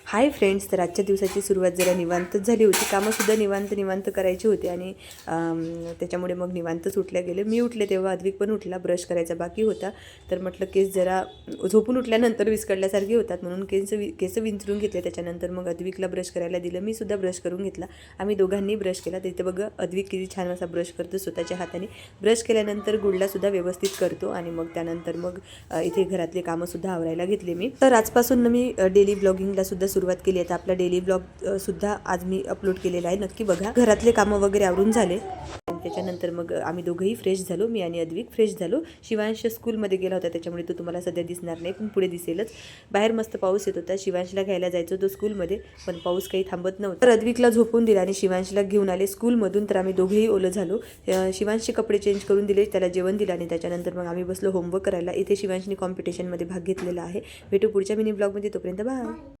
Hi friends, तर आजच्या दिवसाची सुरुवात जरा निवांतच झाली होती. कामंसुद्धा निवांत करायची होती आणि त्याच्यामुळे मग निवांतच उठल्या गेले. मी उठले तेव्हा अद्विक पण उठला. ब्रश करायचा बाकी होता, तर म्हटलं केस जरा झोपून उठल्यानंतर विस्कटल्यासारखे होतात म्हणून केस विंचरून घेतले. त्याच्यानंतर मग अद्विकला ब्रश करायला दिलं. मी सुद्धा ब्रश करून घेतला. आम्ही दोघांनी ब्रश केला. तिथे बघा अद्विक किती छान असा ब्रश करतो स्वतःच्या हाताने. ब्रश केल्यानंतर गुडलासुद्धा व्यवस्थित करतो आणि मग त्यानंतर मग इथे घरातले कामंसुद्धा आवरायला घेतले मी. तर आजपासून मी डेली ब्लॉगिंगला सुद्धा सुरुवात केली आहे. आपला डेली ब्लॉग सुद्धा आज मी अपलोड केलेला आहे, नक्की बघा. घरातले कामं वगैरे आवरून झाले. त्याच्यानंतर मग आम्ही दोघंही फ्रेश झालो. मी आणि अद्विक फ्रेश झालो. शिवांश स्कूलमध्ये गेला होता, त्याच्यामुळे तो तुम्हाला सध्या दिसणार नाही, पण पुढे दिसेलच. बाहेर मस्त पाऊस येत होता. शिवांशला घ्यायला जायचं होतं स्कूलमध्ये, पण पाऊस काही थांबत नव्हता. तर अद्विकला झोपून दिला आणि शिवांशला घेऊन आले स्कूलमधून. तर आम्ही दोघेही ओलं झालो. शिवांशचे कपडे चेंज करून दिले, त्याला जेवण दिलं आणि त्याच्यानंतर मग आम्ही बसलो होमवर्क करायला. इथे शिवांशने कॉम्पिटिशनमध्ये भाग घेतलेला आहे. भेटू पुढच्या मिनी ब्लॉगमध्ये, तोपर्यंत बाय.